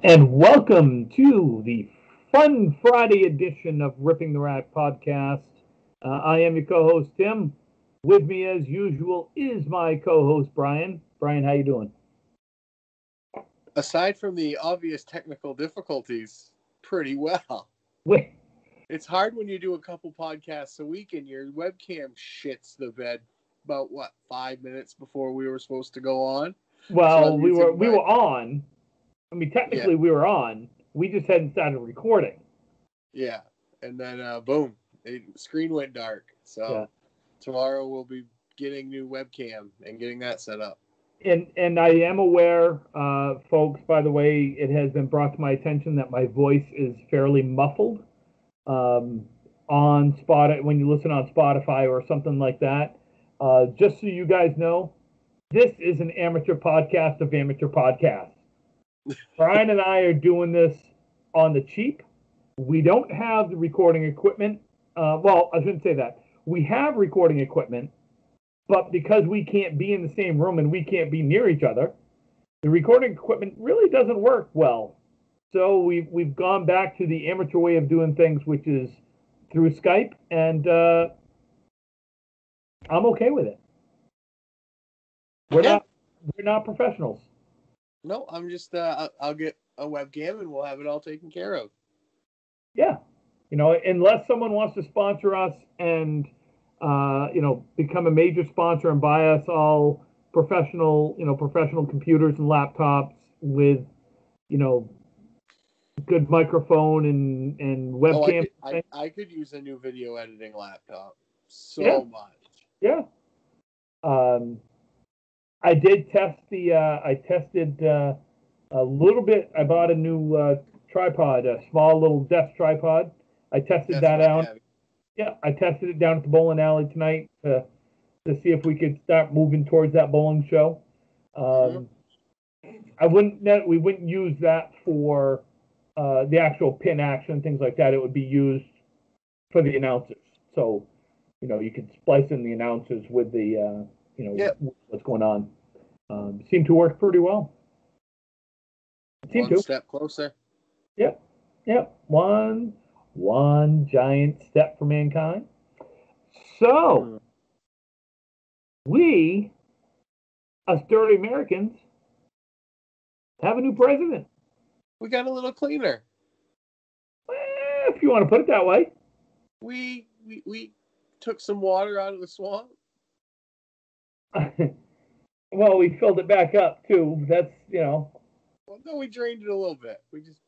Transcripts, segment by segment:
And welcome to the Fun Friday edition of Ripping the Rack podcast. I am your co-host Tim. With me, as usual, is my co-host Brian. Brian, how you doing? Aside from the obvious technical difficulties, pretty well. Wait, It's hard when you do a couple podcasts a week and your webcam shits the bed about 5 minutes before we were supposed to go on. So well, I'm we were on. I mean, yeah, technically, we were on. We just hadn't started recording. yeah, and then boom, screen went dark. Yeah, So tomorrow we'll be getting new webcam and getting that set up. and I am aware, folks. By the way, it has been brought to my attention that my voice is fairly muffled. um, on Spotify when you listen on Spotify or something like that. Just so you guys know, this is an amateur podcast of amateur podcasts. Brian and I are doing this on the cheap. We don't have the recording equipment. Well, I shouldn't say that. We have recording equipment, but because we can't be in the same room and we can't be near each other, the recording equipment really doesn't work well. So we've gone back to the amateur way of doing things, which is through Skype, and I'm okay with it. We're Yeah, not we're not professionals. no, I'm just I'll get a webcam and we'll have it all taken care of. Yeah, unless someone wants to sponsor us and become a major sponsor and buy us all professional computers and laptops with you know good microphone and Oh, webcam. I could use a new video editing laptop Yeah, so much. yeah. Um, I did test the. I tested a little bit. I bought a new tripod, a small little desk tripod. I tested That's that what I out. have. Yeah, I tested it down at the bowling alley tonight to see if we could start moving towards that bowling show. Mm-hmm. Um, we wouldn't use that for the actual pin action things like that. It would be used for the announcers. So you could splice in the announcers with the Yep. what's going on. Seemed to work pretty well. It seemed One to. step closer. Yep. Yep. One giant step for mankind. So Mm. we, us dirty Americans, have a new president. We got a little cleaner. If you want to put it that way. We took some water out of the swamp. Well, we filled it back up too. That's. Well, no, we drained it a little bit. We just.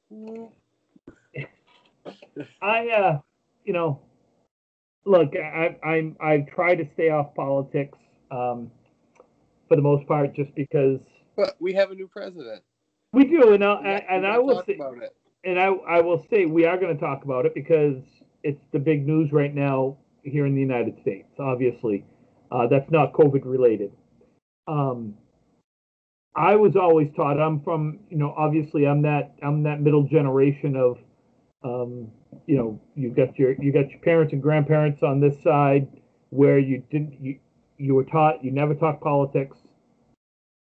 You know, look, I try to stay off politics for the most part, just because But we have a new president. we do, and I I will talk say, about it. and I will say we are going to talk about it because it's the big news right now here in the United States. Obviously, that's not COVID related. Um, I was always taught. I'm from, obviously I'm that middle generation of, um, you got your parents and grandparents on this side where you were taught you never talk politics.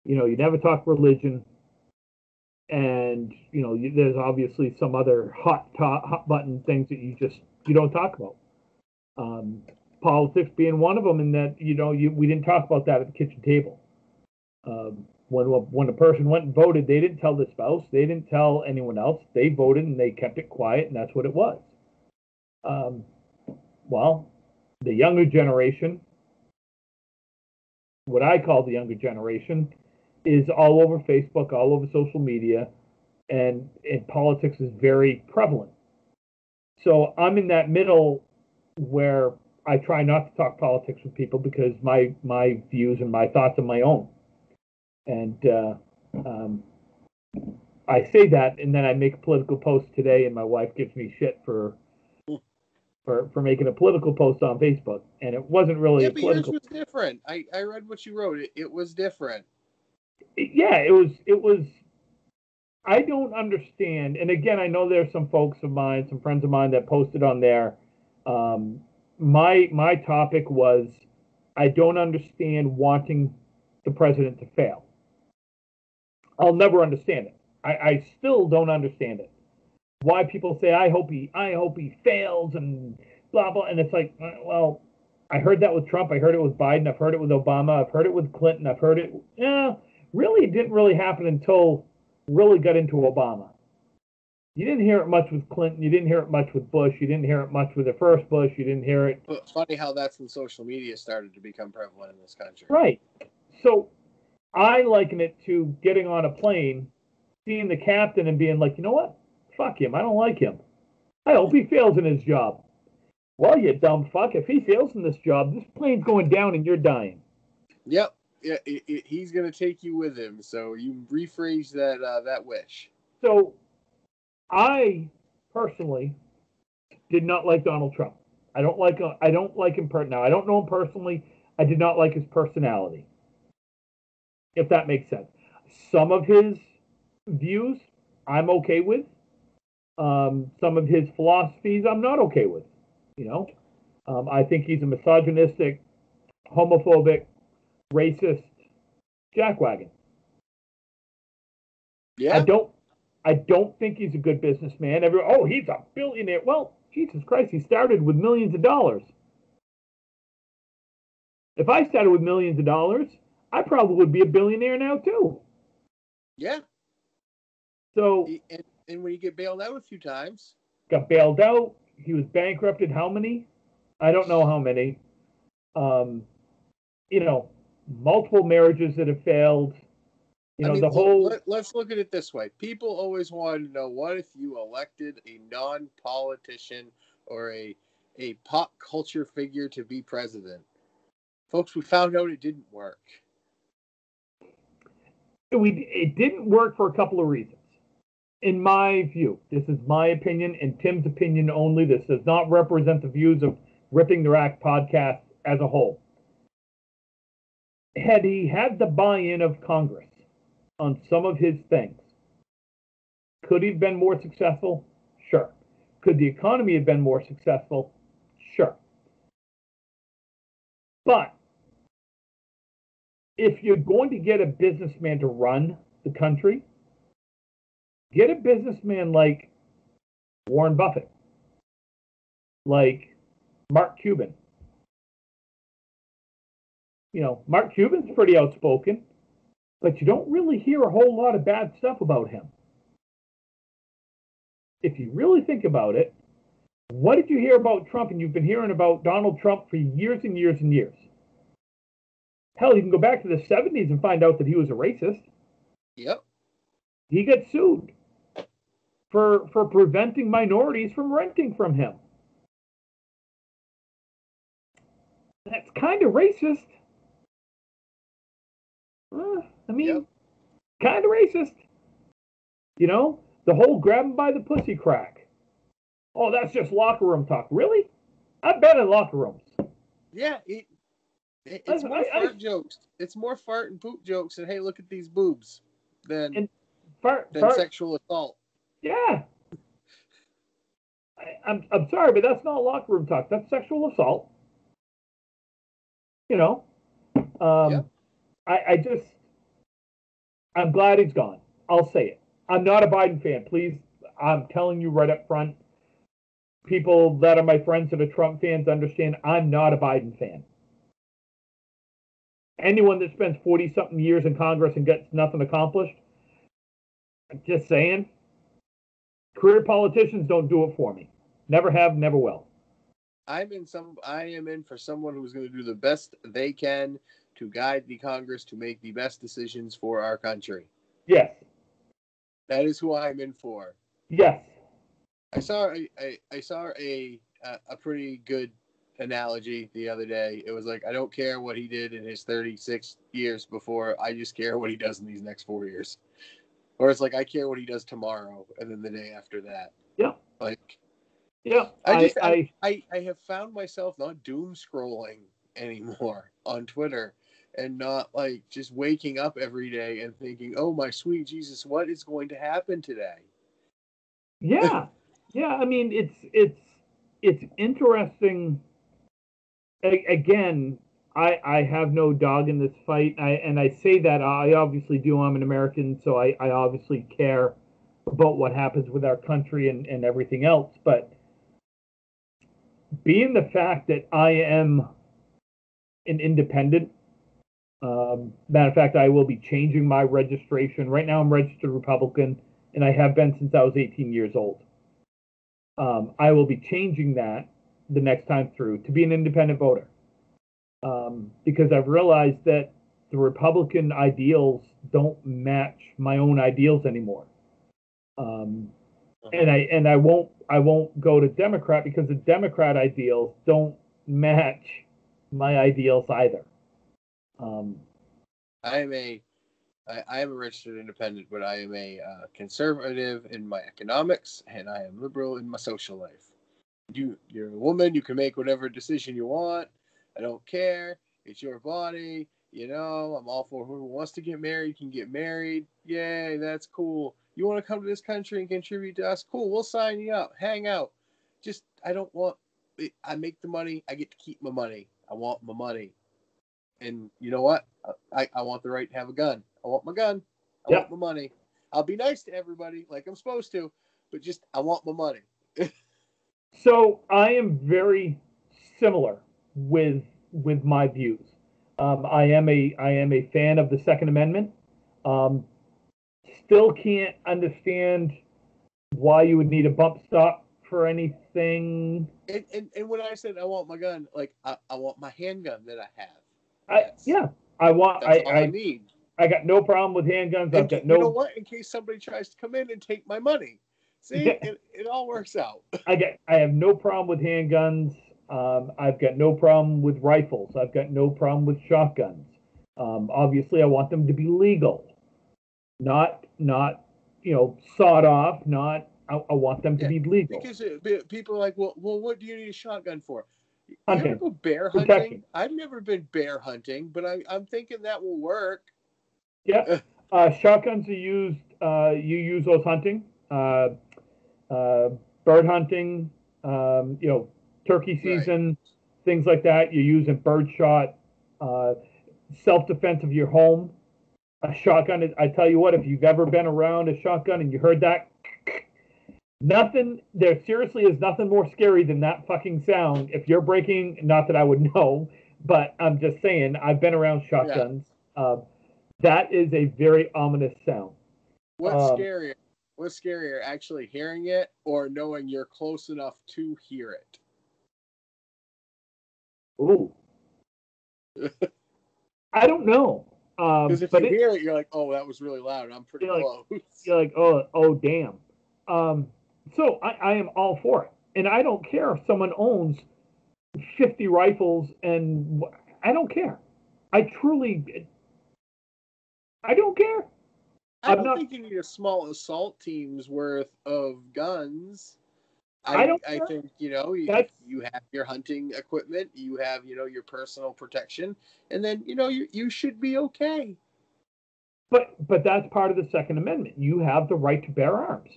You never talk religion, and there's obviously some other hot button things that you don't talk about. Um, Politics being one of them, in that we didn't talk about that at the kitchen table. When a person went and voted, they didn't tell the spouse, they didn't tell anyone else. They voted and they kept it quiet, and that's what it was. Um, well, the younger generation, what I call the younger generation, is all over Facebook, all over social media, and politics is very prevalent. So I'm in that middle where I try not to talk politics with people because my views and my thoughts are my own. And um, I say that, and then I make a political post today, and my wife gives me shit for making a political post on Facebook, and it wasn't really Yeah, a but yours political. was different. I read what you wrote. It was different. Yeah, it was. I don't understand, and again, I know there's some folks of mine, some friends of mine that posted on there. Um, my topic was, I don't understand wanting the president to fail. I'll never understand it. I still don't understand it. Why people say I hope he fails and blah blah, and it's like, well, I heard that with Trump, I heard it with Biden, I've heard it with Obama, I've heard it with Clinton, I've heard it. Really, it didn't really happen until really got into Obama. You didn't hear it much with Clinton. You didn't hear it much with Bush. You didn't hear it much with the first Bush. You didn't hear it. But funny how that's when social media started to become prevalent in this country. Right. So I liken it to getting on a plane, seeing the captain and being like, you know what? Fuck him. I don't like him. I hope he fails in his job. Well, you dumb fuck. If he fails in this job, this plane's going down and you're dying. Yep. Yeah, he's going to take you with him. So you rephrase that wish. So I personally did not like Donald Trump. I don't like him. Now, I don't know him personally. I did not like his personality, if that makes sense. Some of his views I'm okay with. Some of his philosophies I'm not okay with. I think he's a misogynistic, homophobic, racist jackwagon. Yeah. I don't think he's a good businessman. He's a billionaire. Well, Jesus Christ, he started with millions of dollars. If I started with millions of dollars, I probably would be a billionaire now too. Yeah. So and when you get bailed out a few times. Got bailed out. He was bankrupted. How many? I don't know how many. Multiple marriages that have failed. Let's look at it this way. People always wanted to know, what if you elected a non-politician or a pop culture figure to be president? Folks, we found out it didn't work. It didn't work for a couple of reasons. In my view, this is my opinion and Tim's opinion only. This does not represent the views of Ripping the Rack podcast as a whole. Had he had the buy-in of Congress on some of his things, could he have been more successful? Sure. Could the economy have been more successful? Sure. But if you're going to get a businessman to run the country, get a businessman like Warren Buffett, like Mark Cuban. Mark Cuban's pretty outspoken, but you don't really hear a whole lot of bad stuff about him. If you really think about it, what did you hear about Trump? And you've been hearing about Donald Trump for years and years and years. Hell, you can go back to the 70s and find out that he was a racist. Yep. He got sued for preventing minorities from renting from him. That's kind of racist. Kind of racist. The whole grab him by the pussy crack. Oh, that's just locker room talk. Really? I've been in locker rooms. Yeah, it's more fart jokes. It's more fart and poop jokes and, hey, look at these boobs than sexual assault. Yeah. I'm sorry, but that's not locker room talk. That's sexual assault. I'm glad he's gone. I'll say it. I'm not a Biden fan. Please, I'm telling you right up front. People that are my friends that are Trump fans understand I'm not a Biden fan. Anyone that spends 40-something years in Congress and gets nothing accomplished, I'm just saying, career politicians don't do it for me. Never have, never will. I am in for someone who's going to do the best they can to guide the Congress to make the best decisions for our country. Yes. That is who I'm in for. Yes. I saw a pretty good analogy the other day. It was like, I don't care what he did in his 36 years before. I just care what he does in these next 4 years. Or it's like, I care what he does tomorrow and then the day after that. Yeah. Yeah. I have found myself not doom scrolling anymore on Twitter and not just waking up every day and thinking, oh my sweet Jesus, what is going to happen today? Yeah. Yeah. I mean, it's interesting. Again, I have no dog in this fight. I say that I obviously do. I'm an American, so I obviously care about what happens with our country and everything else. But being the fact that I am an independent, matter of fact, I will be changing my registration. Right now, I'm registered Republican, and I have been since I was 18 years old. I will be changing that the next time through to be an independent voter. Because I've realized that the Republican ideals don't match my own ideals anymore. And I won't go to Democrat because the Democrat ideals don't match my ideals either. I am a registered independent, but I am a conservative in my economics, and I am liberal in my social life. You're a woman. You can make whatever decision you want. I don't care. It's your body. You know, I'm all for whoever wants to get married can get married. Yay, that's cool. You want to come to this country and contribute to us? Cool, we'll sign you up. Hang out. Just, I don't want, I make the money. I get to keep my money. I want my money. And you know what? I want the right to have a gun. I want my gun. I want my money. I'll be nice to everybody like I'm supposed to, but just, I want my money. So I am very similar with my views. I am a fan of the Second Amendment. Still can't understand why you would need a bump stop for anything. And when I said I want my gun, like I want my handgun that I have. I need. I got no problem with handguns. I've got no. You know what? In case somebody tries to come in and take my money, see, it all works out. I have no problem with handguns. I've got no problem with rifles. I've got no problem with shotguns. Obviously, I want them to be legal, not sawed off. I want them to be legal. Because people are like, well, what do you need a shotgun for? Hunting. You ever go bear hunting? Protection. I've never been bear hunting, but I'm thinking that will work. Yeah, shotguns are used. You use those hunting, bird hunting. Turkey season, things like that. You're using bird shot, self-defense of your home. A shotgun. I tell you what, if you've ever been around a shotgun and you heard that, nothing. There seriously is nothing more scary than that fucking sound. If you're breaking, not that I would know, but I'm just saying I've been around shotguns. Yeah. That is a very ominous sound. What's scarier? What's scarier, actually hearing it or knowing you're close enough to hear it? Ooh. I don't know. Because if you hear it, you're like, oh, that was really loud. I'm pretty close. You're like, oh, damn. So I am all for it. And I don't care if someone owns 50 rifles, and I don't care. I don't care. I don't think you need a small assault team's worth of guns. I think, you have your hunting equipment, you have, your personal protection, and then, you should be okay. But that's part of the Second Amendment. You have the right to bear arms.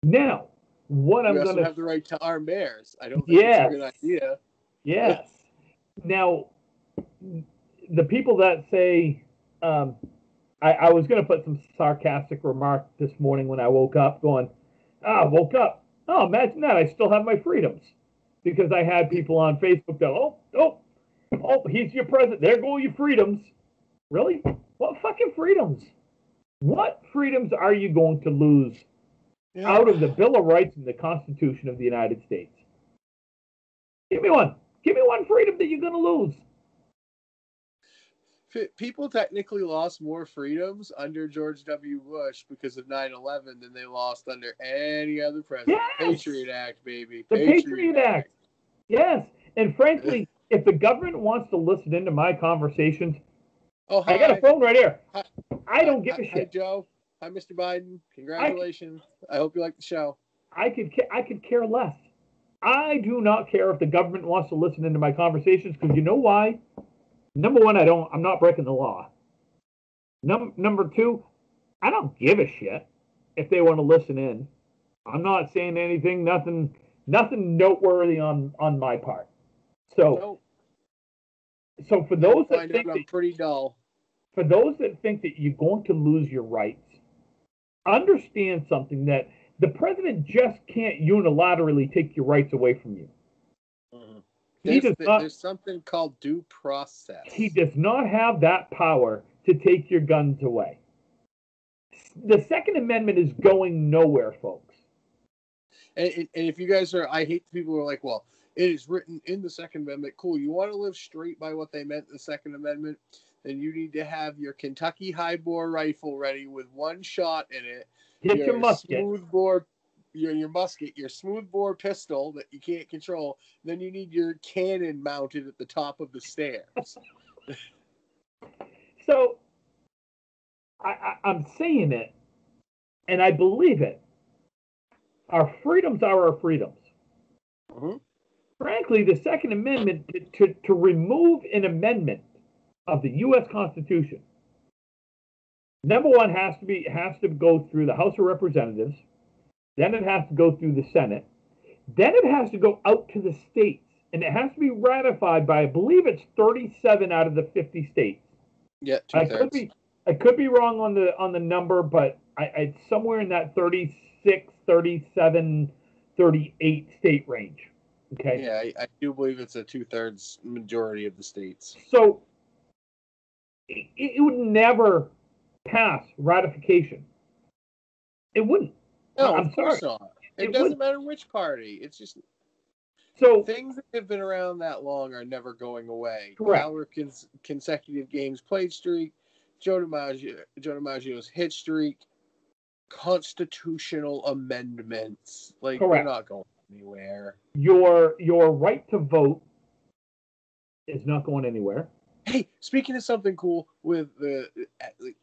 Now, what I'm going to have the right to arm bears. I don't think it's a good idea. Yes. Now, the people that say, I was going to put some sarcastic remark this morning when I woke up going, woke up. Oh, imagine that. I still have my freedoms. Because I had people on Facebook go, oh, he's your president. There go your freedoms. Really? What fucking freedoms? What freedoms are you going to lose out of the Bill of Rights and the Constitution of the United States? Give me one. Give me one freedom that you're going to lose. People technically lost more freedoms under George W. Bush because of 9/11 than they lost under any other president. Yes. Patriot Act, baby. The Patriot Act. Yes. And frankly, if the government wants to listen into my conversations, I got a phone right here. I don't give a shit. Hi, Joe. Hi, Mr. Biden. Congratulations. I hope you like the show. I could care less. I do not care if the government wants to listen into my conversations, because you know why? Number one, I'm not breaking the law. Number two, I don't give a shit if they want to listen in. I'm not saying anything, nothing noteworthy on my part. So So for You'll those that find think out I'm that, pretty dull. for those that think that you're going to lose your rights, understand something, that the president just can't unilaterally take your rights away from you. Mhm. He does not. There's something called due process. He does not have that power to take your guns away. The Second Amendment is going nowhere, folks. And if you guys are, I hate the people who are like, well, it is written in the Second Amendment. Cool. You want to live straight by what they meant in the Second Amendment? Then you need to have your Kentucky high-bore rifle ready with one shot in it. Hit your musket. Smoothbore, your musket, your smoothbore pistol that you can't control. Then you need your cannon mounted at the top of the stairs. So I'm saying it, and I believe it. Our freedoms are our freedoms. Mm-hmm. Frankly, the Second Amendment, to remove an amendment of the U.S. Constitution, number one, has to go through the House of Representatives, then it has to go through the Senate, then it has to go out to the states, and it has to be ratified by, I believe it's 37 out of the 50 states. Yeah, two-thirds. I could be wrong on the number, but it's somewhere in that 36, 37, 38 state range. Okay. Yeah, I do believe it's a two-thirds majority of the states. So it would never pass ratification. It wouldn't. No, I'm of course sorry. not. It doesn't matter which party. It's just so things that have been around that long are never going away. Correct. Our consecutive games played streak, Joe DiMaggio's hit streak, constitutional amendments. Like, Correct. They're not going anywhere. Your right to vote is not going anywhere. Hey, speaking of something cool with the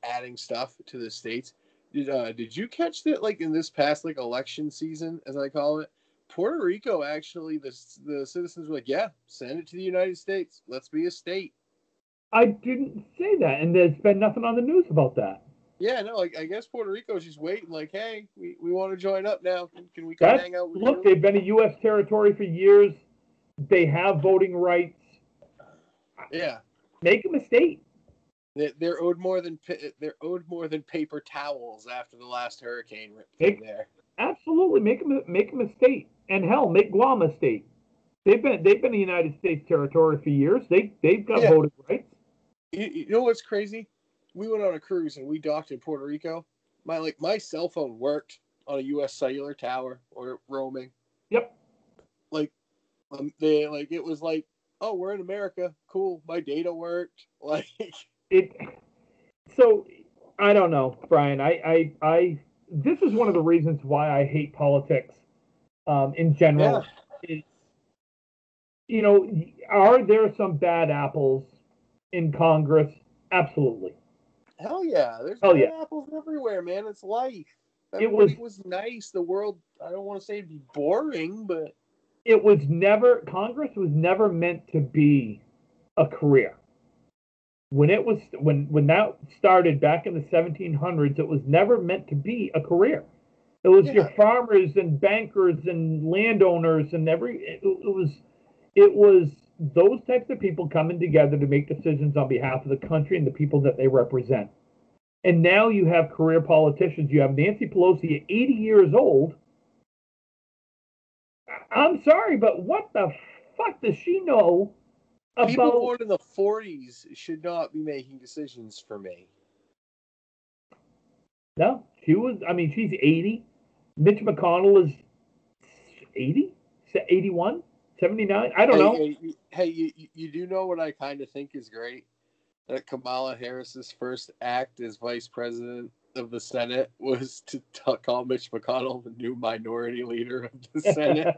adding stuff to the states, did you catch that? Like in this past election season, as I call it, Puerto Rico actually the citizens were like, yeah, send it to the United States. Let's be a state. I didn't say that, and there's been nothing on the news about that. Yeah, no, I guess Puerto Rico is just waiting. Like, hey, we want to join up now. Can we come hang out with you? They've been a U.S. territory for years. They have voting rights. Yeah, make them a state. They're owed more than paper towels after the last hurricane ripped through there. Absolutely, make them a state, and hell, make Guam a state. They've been a United States territory for years. They've got voting rights. You know what's crazy? We went on a cruise and we docked in Puerto Rico. My cell phone worked on a U.S. cellular tower or roaming. Yep. It was like, oh, we're in America. Cool. My data worked. So I don't know, Brian. I this is one of the reasons why I hate politics in general. Yeah. Are there some bad apples in Congress? Absolutely. Hell yeah. There's bad apples everywhere, man. It's life. Everybody was nice. The world, I don't want to say it'd be boring, but Congress was never meant to be a career. When that started back in the 1700s, it was never meant to be a career. It was your farmers and bankers and landowners and it was those types of people coming together to make decisions on behalf of the country and the people that they represent. And now you have career politicians. You have Nancy Pelosi at 80 years old. I'm sorry, but what the fuck does she know about... People born in the 40s should not be making decisions for me. No, she's 80. Mitch McConnell is 80? 81? 79? I don't know. Hey, you do know what I kind of think is great? That Kamala Harris's first act as vice president of the Senate was to call Mitch McConnell the new minority leader of the Senate.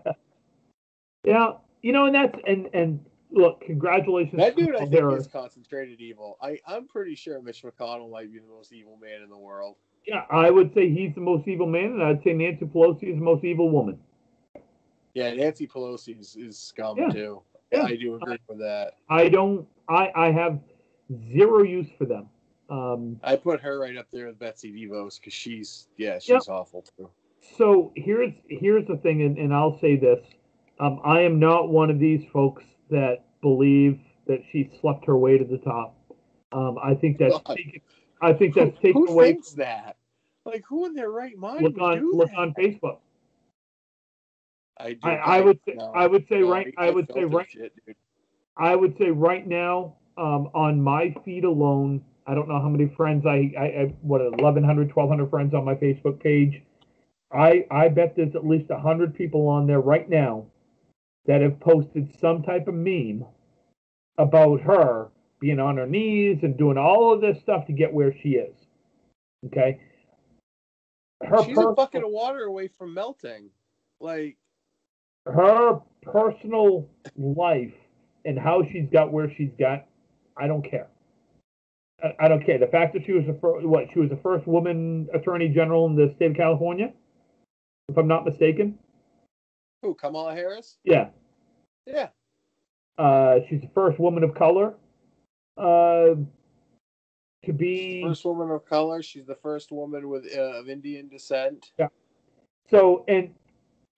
Yeah, and look, congratulations. That dude, I think, is concentrated evil. I'm pretty sure Mitch McConnell might be the most evil man in the world. Yeah, I would say he's the most evil man, and I'd say Nancy Pelosi is the most evil woman. Yeah, Nancy Pelosi is scum too. Yeah. I do agree with that. I have zero use for them. I put her right up there with Betsy DeVos because she's awful too. So here's the thing, and I'll say this: I am not one of these folks that believe that she slept her way to the top. I think that's God. taken, I think that's taken Who away. thinks that? Like, who in their right mind Look would do look that? on Facebook. I I would say no, I would say no, right I would say filter right shit, dude. I would say right now, on my feed alone, I don't know how many friends I what 1,100, 1,200 friends on my Facebook page. I bet there's at least 100 people on there right now that have posted some type of meme about her being on her knees and doing all of this stuff to get where she is. Okay, She's a bucket of water away from melting. Like, her personal life and how she's got where she's got, I don't care. I don't care. The fact that she was she was the first woman attorney general in the state of California, if I'm not mistaken. who? Kamala Harris? Yeah. Yeah. She's the first woman of color to be First woman of color. She's the first woman with of Indian descent. Yeah. So, and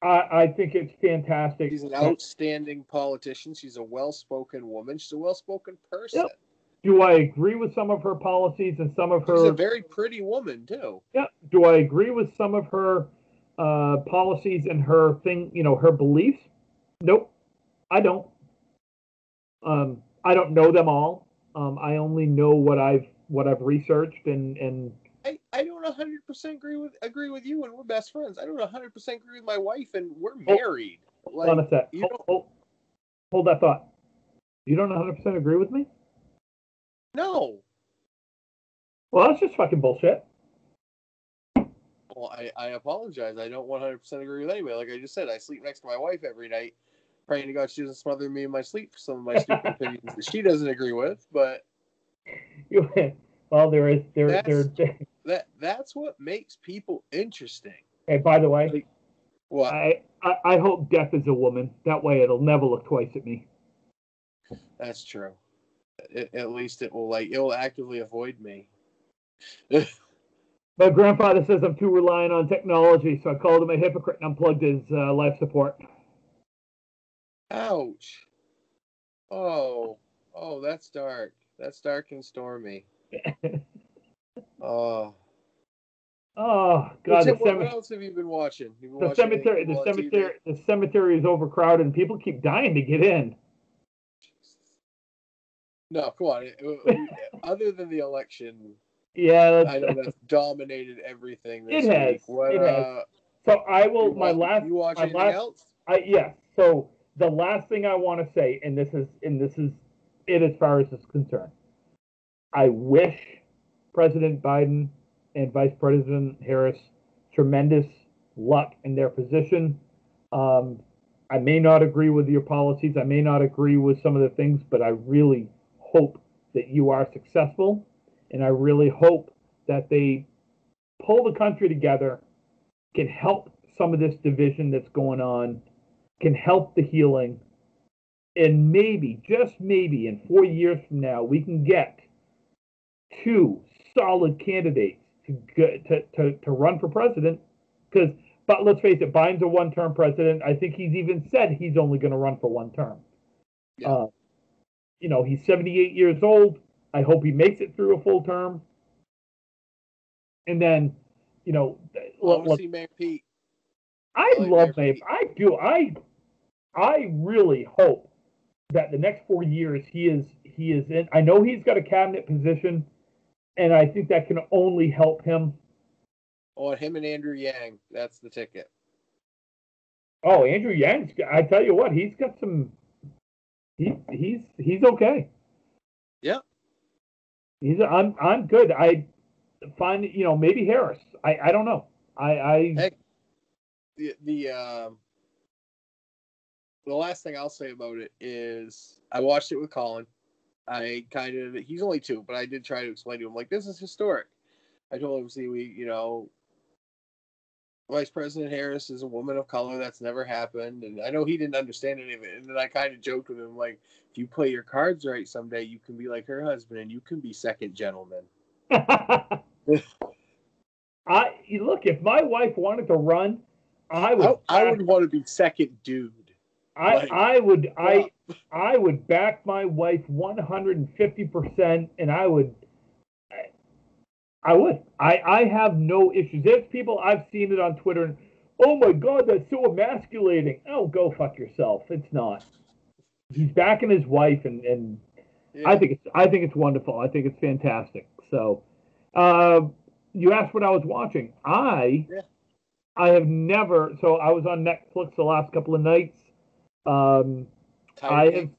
I think it's fantastic. She's an outstanding politician. She's a well-spoken woman. She's a well-spoken person. Yep. Do I agree with some of her policies and some of her? She's a very pretty woman too. Yeah. Do I agree with some of her policies and her her beliefs? Nope, I don't. I don't know them all. I only know what I've researched and. I don't 100% agree with you, and we're best friends. I don't 100% agree with my wife, and we're married. Hold on a sec. Hold that thought. You don't 100% agree with me? No. Well, that's just fucking bullshit. Well, I apologize. I don't 100% agree with anybody. Like I just said, I sleep next to my wife every night, praying to God she doesn't smother me in my sleep for some of my stupid opinions that she doesn't agree with. But well, that's what makes people interesting. Hey, by the way, like, what? I hope death is a woman. That way, it'll never look twice at me. That's true. At least it will actively avoid me. My grandfather says I'm too reliant on technology, so I called him a hypocrite and unplugged his life support. Ouch. Oh, that's dark. That's dark and stormy. Oh. Oh God! What else have you been watching? The cemetery is overcrowded, and people keep dying to get in. No, come on. Other than the election, yeah, I know that's dominated everything this week. It has. So I will. You watch anything else? Yes. So the last thing I want to say, and this is it as far as it's concerned. I wish President Biden and Vice President Harris tremendous luck in their position. I may not agree with your policies. I may not agree with some of the things, but I really hope that you are successful. And I really hope that they pull the country together, can help some of this division that's going on, can help the healing. And maybe, just maybe, in 4 years from now, we can get 2 solid candidates to run for president. But let's face it, Biden's a one-term president. I think he's even said he's only going to run for one term. Yeah. He's 78 years old. I hope he makes it through a full term. And then, let's see Mayor Pete. I love Mayor Pete. I do. I really hope that the next 4 years he is in. I know he's got a cabinet position, and I think that can only help him. Oh, him and Andrew Yang. That's the ticket. Oh, Andrew Yang. I tell you what, he's got some. He's okay. Yeah. I'm good. I find maybe Harris. I don't know. Heck, the last thing I'll say about it is I watched it with Colin. He's only 2, but I did try to explain to him, like, this is historic. I told him, see, Vice President Harris is a woman of color. That's never happened. And I know he didn't understand any of it. And then I kind of joked with him, like, if you play your cards right someday, you can be like her husband and you can be second gentleman. Look, if my wife wanted to run, I would want to be second dude. I would back my wife 150%, and I would. I have no issues. There's people, I've seen it on Twitter, and oh my God, that's so emasculating. Oh, go fuck yourself. It's not. He's backing his wife, and Yeah. I think it's wonderful. I think it's fantastic. So, you asked what I was watching. I have never. So I was on Netflix the last couple of nights. Tiger King?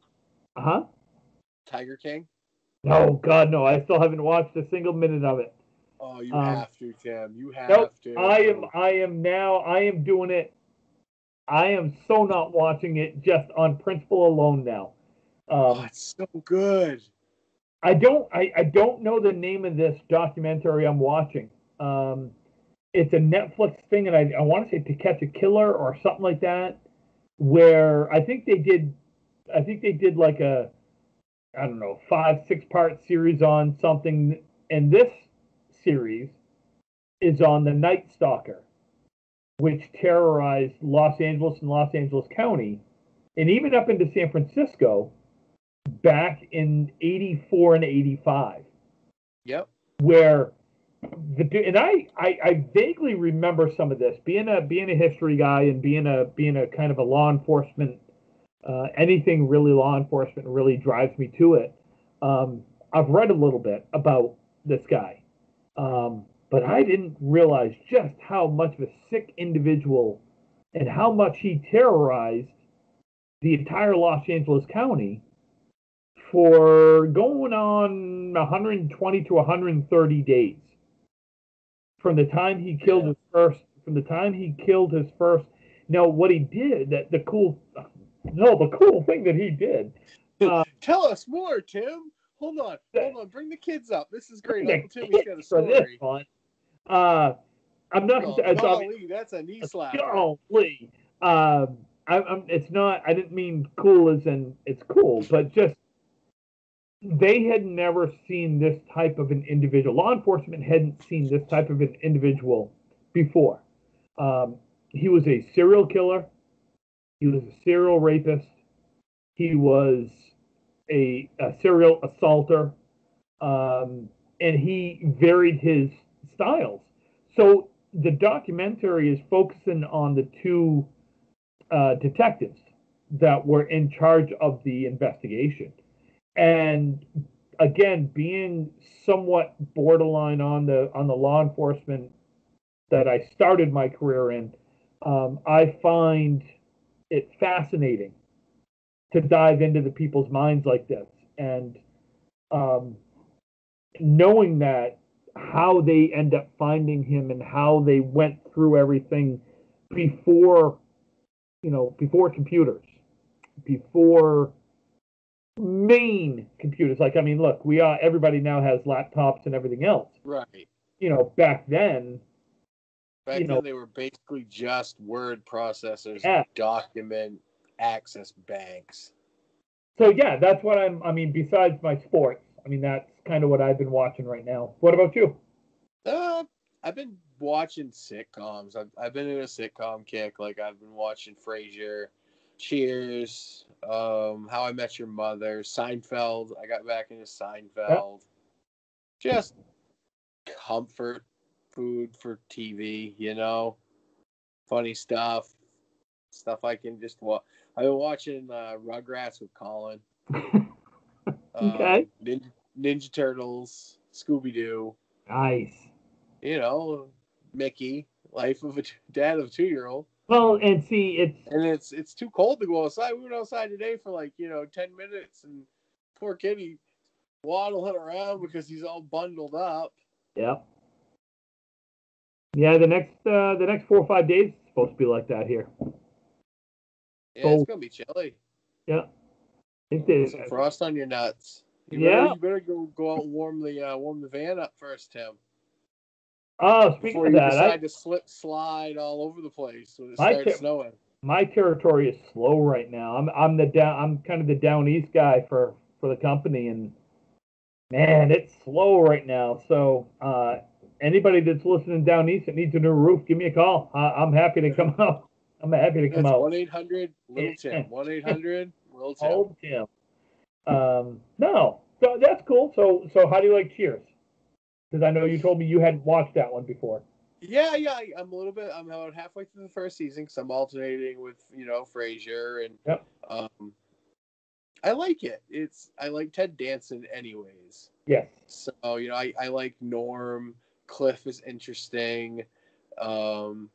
Huh? Tiger King? No, God, no. I still haven't watched a single minute of it. Oh, you have to, Tim. You have to. I am doing it. I am so not watching it just on principle alone now. It's so good. I don't know the name of this documentary I'm watching. It's a Netflix thing, and I want to say To Catch a Killer or something like that, where I think they did like a, I don't know, 5-6 part series on something, and this series is on the Night Stalker, which terrorized Los Angeles and Los Angeles County, and even up into San Francisco back in 84 and 85. Yep. Where and I vaguely remember some of this, being a history guy and being a kind of a law enforcement, anything really law enforcement really drives me to it. I've read a little bit about this guy, but I didn't realize just how much of a sick individual and how much he terrorized the entire Los Angeles County for going on 120 to 130 days from the time he killed his first. Now, what he did, the cool thing that he did. Tell us more, Tim. Hold on. Bring the kids up. This is great. Uncle Timmy's got a story. I'm not. Golly, that's a knee slapper. Golly. It's not. I didn't mean cool as in it's cool, but just they had never seen this type of an individual. Law enforcement hadn't seen this type of an individual before. He was a serial killer. He was a serial rapist. He was a serial assaulter. And he varied his styles. So the documentary is focusing on the two detectives that were in charge of the investigation. And again, being somewhat borderline on the law enforcement that I started my career in, I find it fascinating to dive into the people's minds like this, and knowing that how they end up finding him and how they went through everything before computers, before main computers. Like, I mean, look, everybody now has laptops and everything else. Right. Back then. Back then, they were basically just word processors, and document access banks. So yeah, that's what besides my sports, that's kind of what I've been watching right now. What about you? I've been watching sitcoms. I've been in a sitcom kick. Like, I've been watching Frasier, Cheers, How I Met Your Mother, Seinfeld. I got back into Seinfeld. Yep. Just comfort food for TV, funny stuff I can just watch. I've been watching Rugrats with Colin. Okay. Ninja Turtles, Scooby-Doo. Nice. Mickey, life of a dad of a 2-year-old. Well, and see, it's too cold to go outside. We went outside today for 10 minutes, and poor kitty waddling around because he's all bundled up. Yep. Yeah, the next 4 or 5 days is supposed to be like that here. Yeah, it's gonna be chilly. Yeah. Some frost on your nuts. You better go out and warm the van up first, Tim. Oh, speaking of that, decide to slide all over the place when it starts snowing. My territory is slow right now. I'm kind of the down east guy for the company, and man, it's slow right now. So anybody that's listening down east that needs a new roof, give me a call. I'm happy to come out. I'm happy to come That's out. 1-800-LITTLE-TIM. 1-800-LITTLE-TIM. Old Tim. No, so that's cool. So how do you like Cheers? Because I know you told me you hadn't watched that one before. Yeah. I'm a little bit. I'm about halfway through the first season because I'm alternating with Frasier and. Yep. I like it. I like Ted Danson anyways. Yes. So I like Norm. Cliff is interesting. Shelley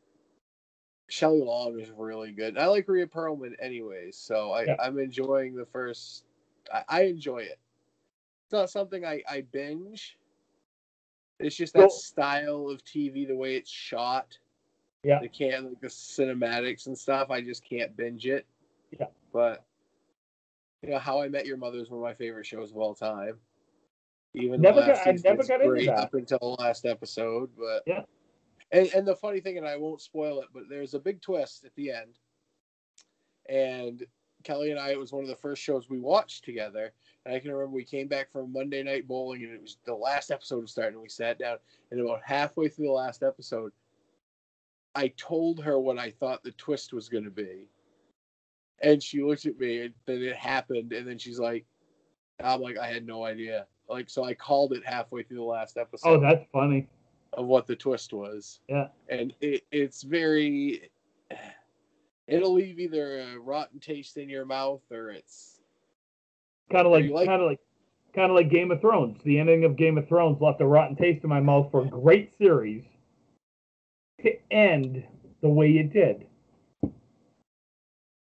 Long is really good. I like Rhea Perlman anyways. So I'm enjoying the first. I enjoy it. It's not something I binge. It's just that style of TV, the way it's shot. Yeah. The cinematics and stuff. I just can't binge it. Yeah. But How I Met Your Mother is one of my favorite shows of all time. Even I never got into that up until the last episode, but yeah. And the funny thing, and I won't spoil it, but there's a big twist at the end. And Kelly and I, it was one of the first shows we watched together. And I can remember we came back from Monday Night Bowling, and it was the last episode was starting, and we sat down. And about halfway through the last episode, I told her what I thought the twist was going to be. And she looked at me, and then it happened, and then she's like, I'm like, I had no idea. So I called it halfway through the last episode. Oh, that's funny. Of what the twist was. Yeah. And it's very... It'll leave either a rotten taste in your mouth, or it's... Kind of like Game of Thrones. The ending of Game of Thrones left a rotten taste in my mouth for a great series to end the way it did. It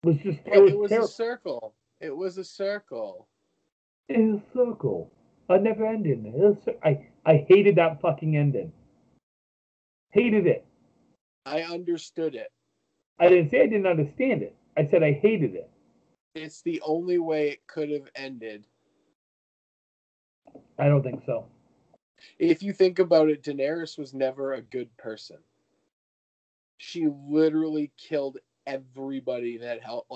was terrible. A circle. It was a circle. It was a circle. A never ending. I hated that fucking ending. Hated it. I understood it. I didn't say I didn't understand it. I said I hated it. It's the only way it could have ended. I don't think so. If you think about it, Daenerys was never a good person. She literally killed everybody that helped.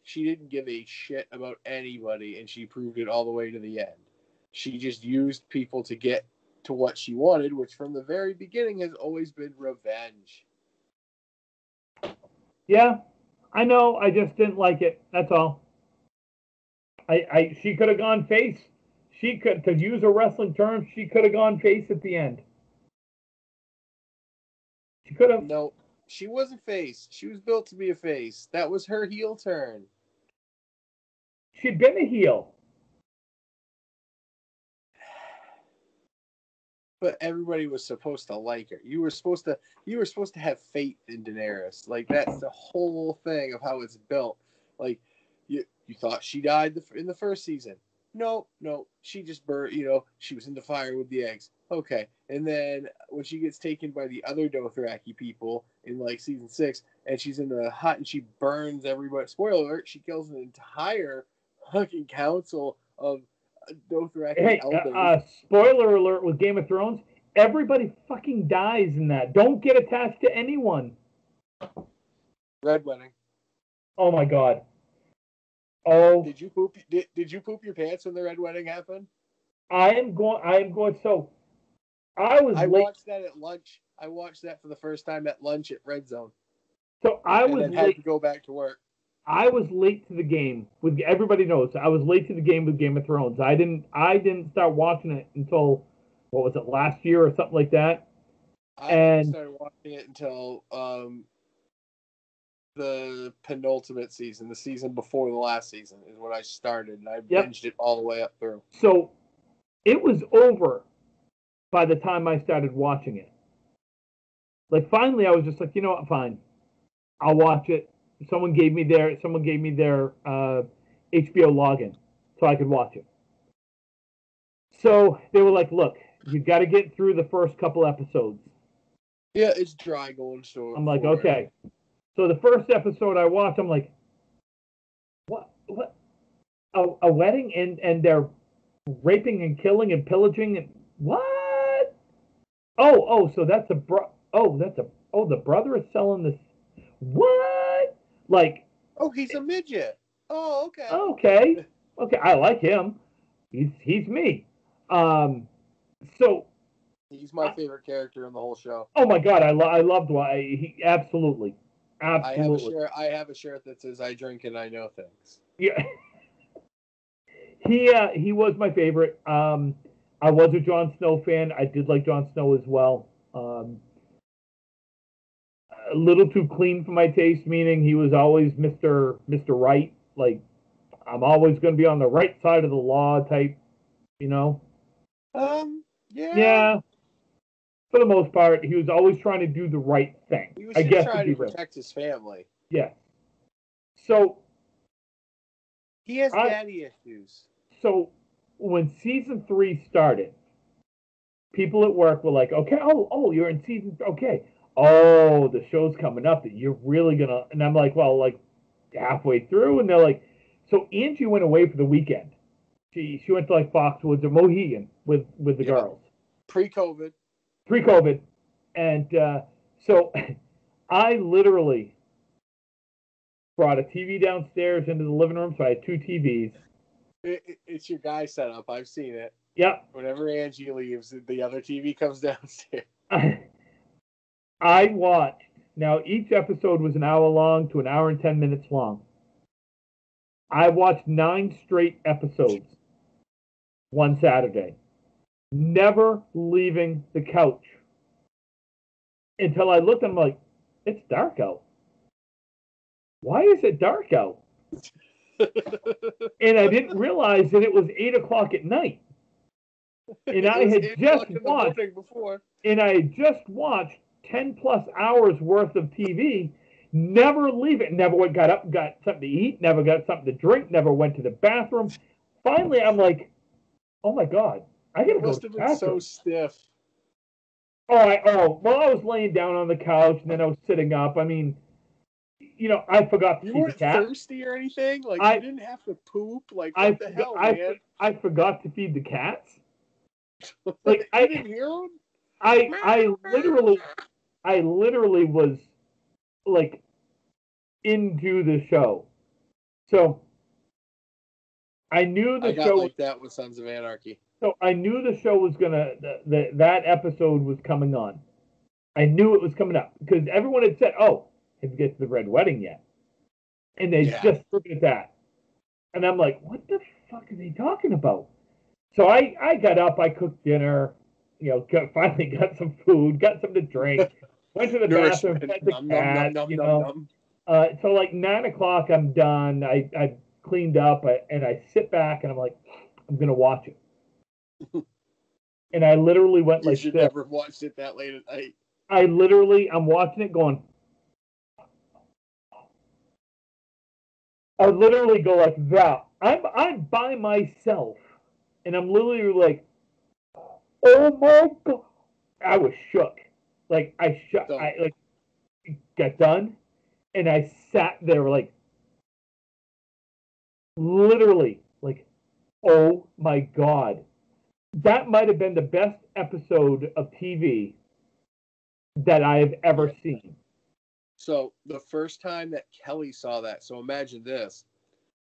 She didn't give a shit about anybody, and she proved it all the way to the end. She just used people to get to what she wanted, which from the very beginning has always been revenge. Yeah, I know. I just didn't like it. That's all. She could have gone face. She could, to use a wrestling term, she could have gone face at the end. She could have. No, she wasn't face. She was built to be a face. That was her heel turn. She'd been a heel. But everybody was supposed to like her. You were supposed to have faith in Daenerys. That's the whole thing of how it's built. You thought she died in the first season. No, she just burned. She was in the fire with the eggs. Okay, and then when she gets taken by the other Dothraki people in season 6, and she's in the hut and she burns everybody. Spoiler alert: she kills an entire fucking council of Dothraki elders. Spoiler alert with Game of Thrones. Everybody fucking dies in that. Don't get attached to anyone. Red Wedding. Oh my god. Oh. Did you poop? Did you poop your pants when the Red Wedding happened? I am going. So I watched that at lunch. I watched that for the first time at lunch at Red Zone. So had to go back to work. I was late to the game. Everybody knows I was late to the game with Game of Thrones. I didn't start watching it until, what was it, last year or something like that. I started watching it until the penultimate season, the season before the last season, is when I started, and I binged it all the way up through. So it was over by the time I started watching it. Finally, I was just like, you know what, fine, I'll watch it. Someone gave me their HBO login so I could watch it. So they were like, look, you got to get through the first couple episodes. Yeah, it's dry going short. I'm like, okay. So the first episode I watched, I'm like, what? A wedding and they're raping and killing and pillaging and what? Oh, so that's the brother is selling this. What? He's a midget. Oh, okay. Okay. I like him. He's me. So he's my favorite character in the whole show. Oh my god, I loved why he absolutely. Absolutely. I have a shirt that says "I drink and I know things." Yeah. He was my favorite. I was a Jon Snow fan. I did like Jon Snow as well. A little too clean for my taste, meaning he was always Mr. Right. Like, I'm always going to be on the right side of the law type, you know? Yeah. Yeah. For the most part, he was always trying to do the right thing. He was I just guess trying to protect his family. Yeah. So he has daddy issues. So when season 3 started, people at work were like, "Okay, oh, you're in season. Okay, oh, the show's coming up that you're really gonna." And I'm like, "Well, like halfway through," and they're like, "So Angie went away for the weekend. She went to like Foxwoods or Mohegan with the girls, pre-COVID, and so I literally brought a TV downstairs into the living room, so I had 2 TVs. It's your guy setup. I've seen it. Yep. Whenever Angie leaves, the other TV comes downstairs. I watched. Now, each episode was an hour long to an hour and 10 minutes long. I watched 9 straight episodes one Saturday, never leaving the couch until I looked and I'm like, it's dark out. Why is it dark out? And I didn't realize that it was 8 o'clock at night. And I had just watched 10 plus hours worth of TV, never leave it, never got up, got something to eat, never got something to drink, never went to the bathroom. Finally, I'm like, oh my God, I gotta go to the bathroom. Must have been so stiff. Well, I was laying down on the couch and then I was sitting up. I mean, I forgot to feed the cat. You weren't thirsty or anything? Like, you didn't have to poop? Like, what the hell, man? I forgot to feed the cats. Like, I didn't hear them? I literally was like into the show. So I knew the show like that with Sons of Anarchy. So I knew the show was gonna that episode was coming on. I knew it was coming up because everyone had said, "Oh, have you get to the Red Wedding yet?" And they just looked at that, and I'm like, "What the fuck are they talking about?" So I got up, I cooked dinner, finally got some food, got something to drink, went to the bathroom, fed the cat, so like 9 o'clock, I'm done. I cleaned up, and I sit back, and I'm like, I'm gonna watch it. And I literally went like this. You should never have watched it that late at night. I'm watching it going. I literally go like that. I'm by myself, and I'm literally like, oh my God. I was shook. Like I got done, and I sat there like, literally like, oh my God. That might have been the best episode of TV that I have ever seen. So the first time that Kelly saw that, so imagine this.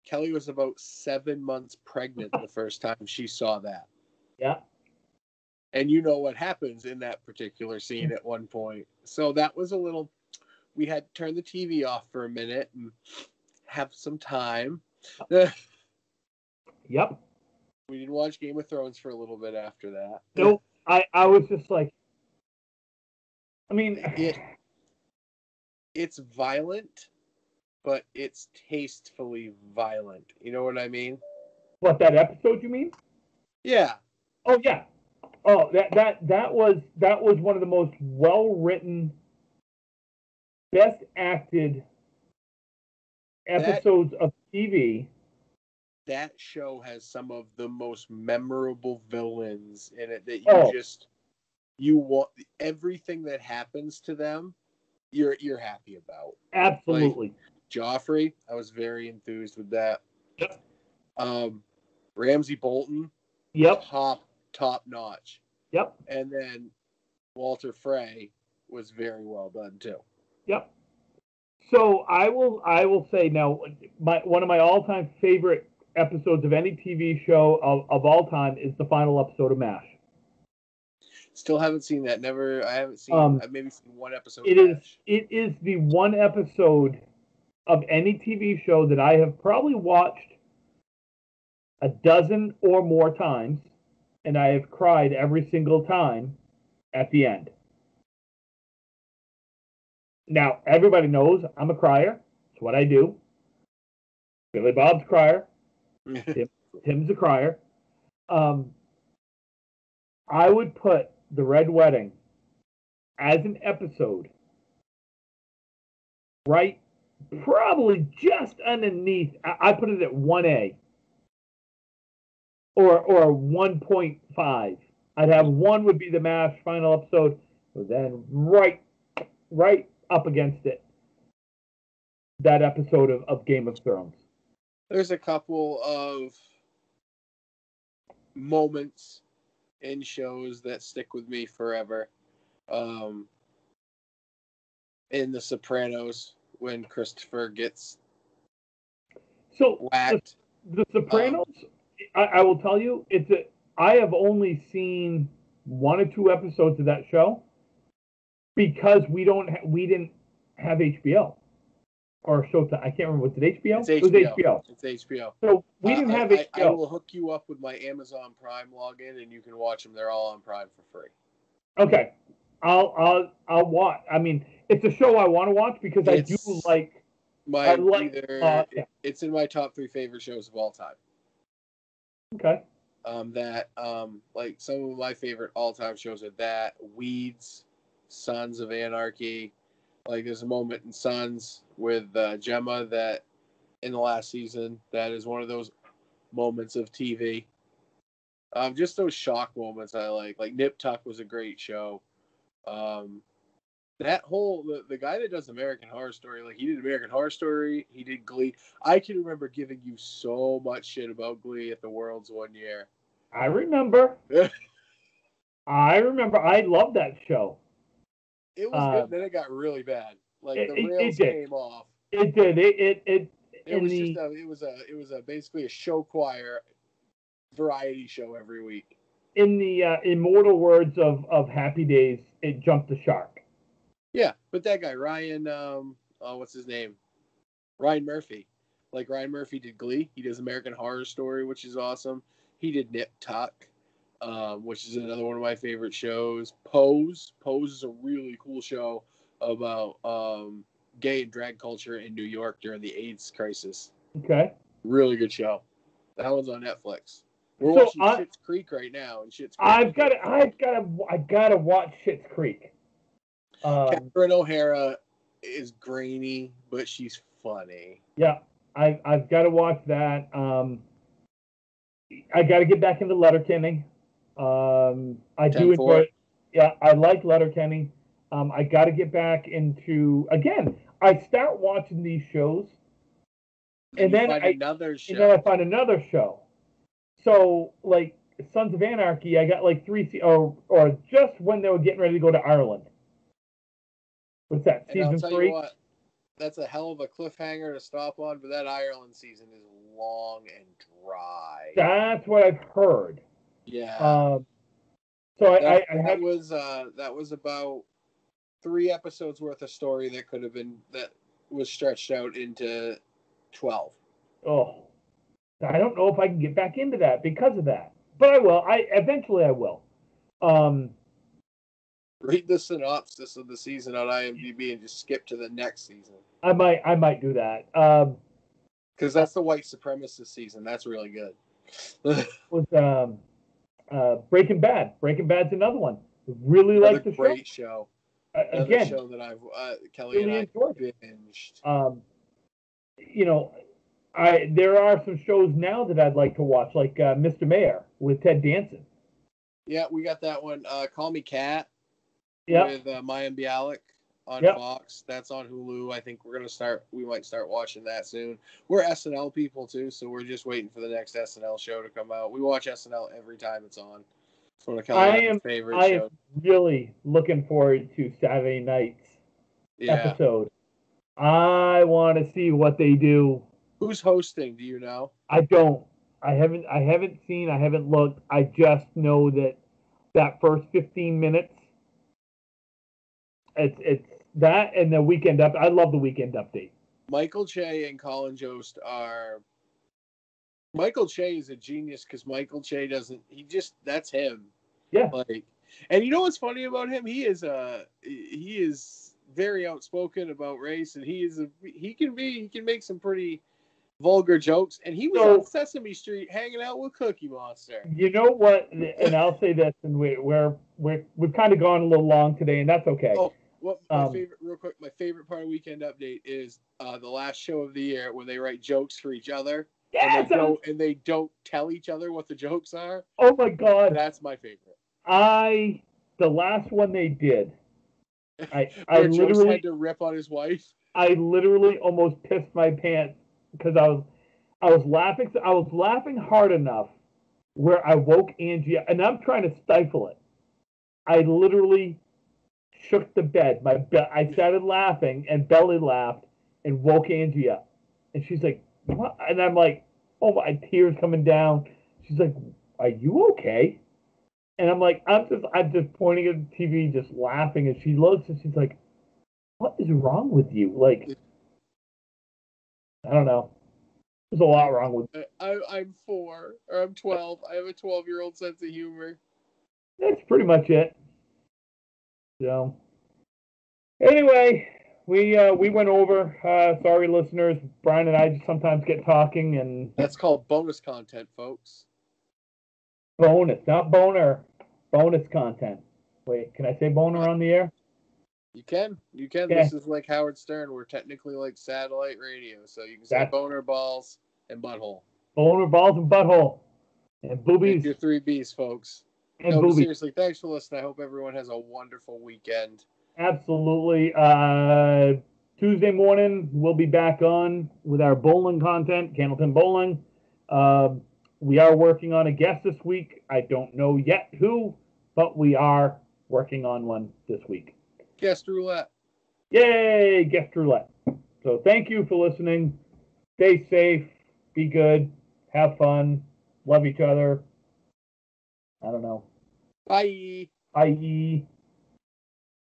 Kelly was about 7 months pregnant the first time she saw that. Yeah. And you know what happens in that particular scene at one point. So that was a little, we had to turn the TV off for a minute and have some time. Yep. We didn't watch Game of Thrones for a little bit after that. Nope. I was just like, I mean, it's violent, but it's tastefully violent. You know what I mean? What, that episode you mean? Yeah. Oh yeah. Oh, that was one of the most well-written, best acted episodes of TV. That show has some of the most memorable villains in it that you want everything that happens to them. You're happy about. Absolutely. Like Joffrey, I was very enthused with that. Yep. Ramsay Bolton. Yep. Top notch. Yep. And then Walter Frey was very well done too. Yep. So I will say now, one of my all-time favorite episodes of any TV show of all time is the final episode of MASH. Still haven't seen that. I haven't seen. I've maybe seen one episode. It is the one episode of any TV show that I have probably watched a dozen or more times, and I have cried every single time at the end. Now, everybody knows I'm a crier. It's what I do. Billy Bob's a crier. Tim's a crier. I would put The Red Wedding as an episode right, probably just underneath. I put it at 1A or 1.5. I'd have 1 would be the MASH final episode, but then right up against it, that episode of Game of Thrones. There's a couple of moments in shows that stick with me forever. In The Sopranos, when Christopher gets whacked. The Sopranos, I will tell you, I have only seen 1 or 2 episodes of that show because we didn't have HBO or Showtime. I can't remember. Was it HBO? It's HBO. It was HBO. It's HBO. So we didn't have HBO. I will hook you up with my Amazon Prime login, and you can watch them. They're all on Prime for free. Okay, I'll watch. I mean, it's a show I want to watch because I do like. It's in my top 3 favorite shows of all time. Okay. Like some of my favorite all-time shows are that Weeds, Sons of Anarchy. Like there's a moment in Sons with Gemma that in the last season that is one of those moments of TV. Just those shock moments I like. Like Nip Tuck was a great show. That whole the guy that does American Horror Story, like he did American Horror Story, he did Glee. I can remember giving you so much shit about Glee at the Worlds one year. I remember. I loved that show. It was good. Then it got really bad. Like the rails came off. It did. It was basically a show choir variety show every week. In the immortal words of Happy Days, it jumped the shark. Yeah, but that guy Ryan, what's his name? Ryan Murphy. Like Ryan Murphy did Glee. He does American Horror Story, which is awesome. He did Nip Tuck, which is another one of my favorite shows. Pose is a really cool show about gay and drag culture in New York during the AIDS crisis. Okay. Really good show. That one's on Netflix. We're watching Schitt's Creek right now, and Schitt's Creek. I gotta watch Schitt's Creek. Catherine O'Hara is grainy, but she's funny. Yeah, I've got to watch that. I got to get back into Letterkenny. I do enjoy it. Yeah, I like Letterkenny. I got to get back into again. I start watching these shows, and then I find another show. So, like Sons of Anarchy, I got like 3 or just when they were getting ready to go to Ireland. What's that? Season 3? What, that's a hell of a cliffhanger to stop on, but that Ireland season is long and dry. That's what I've heard. Yeah. That was about 3 episodes worth of story that was stretched out into 12. Oh, I don't know if I can get back into that because of that, but I will. Eventually I will. Read the synopsis of the season on IMDb and just skip to the next season. I might do that. Because that's the white supremacist season. That's really good. Was Breaking Bad. Breaking Bad's another one. Really like the show. Great show. Again, show that Kelly really and I binged. There are some shows now that I'd like to watch, like Mr. Mayor with Ted Danson. Yeah, we got that one. Call Me Kat. Yep. With Mayim Bialik on Fox. That's on Hulu. I think we might start watching that soon. We're SNL people too, so we're just waiting for the next SNL show to come out. We watch SNL every time it's on. It's one of Kelly's favorite shows. I am really looking forward to Saturday night's episode. I want to see what they do. Who's hosting? Do you know? I don't. I haven't seen. I haven't looked. I just know that that first 15 minutes. It's that and the weekend up. I love the weekend update. Michael Che and Colin Jost are. Michael Che is a genius because Michael Che doesn't. He just that's him. Yeah. Like, and you know what's funny about him? He is very outspoken about race, and he can make some pretty vulgar jokes. And he was on Sesame Street hanging out with Cookie Monster. You know what? And I'll say this, and we've kind of gone a little long today, and that's okay. Oh, what my favorite, real quick, my favorite part of Weekend Update is the last show of the year when they write jokes for each other. Yes, and they don't tell each other what the jokes are. Oh my God, that's my favorite. The last one they did, I literally Jost had to rip on his wife. I literally almost pissed my pants because I was laughing. I was laughing hard enough where I woke Angie up, and I'm trying to stifle it. I literally shook the bed. I started laughing, and Belly laughed and woke Angie up, and she's like, "What?" And I'm like, "Oh my!" Tears coming down. She's like, "Are you okay?" And I'm like, I'm just pointing at the TV, just laughing. And she looks and she's like, "What is wrong with you?" Like, I don't know. There's a lot wrong with me. I'm 4 or I'm 12. I have a 12-year-old sense of humor. That's pretty much it. So, anyway, we went over. Sorry, listeners. Brian and I just sometimes get talking, and that's called bonus content, folks. Bonus, not boner. Bonus content. Wait, can I say boner on the air? You can. Yeah. This is like Howard Stern. We're technically like satellite radio, so you can say boner, balls, and butthole. Boner, balls, and butthole. And boobies. Make your 3 B's, folks. And no, boobies. Seriously, thanks for listening. I hope everyone has a wonderful weekend. Absolutely. Tuesday morning, we'll be back on with our bowling content, Candleton Bowling. We are working on a guest this week. I don't know yet who, but we are working on one this week. Guest roulette. Yay, guest roulette. So thank you for listening. Stay safe. Be good. Have fun. Love each other. I don't know. Bye. Bye.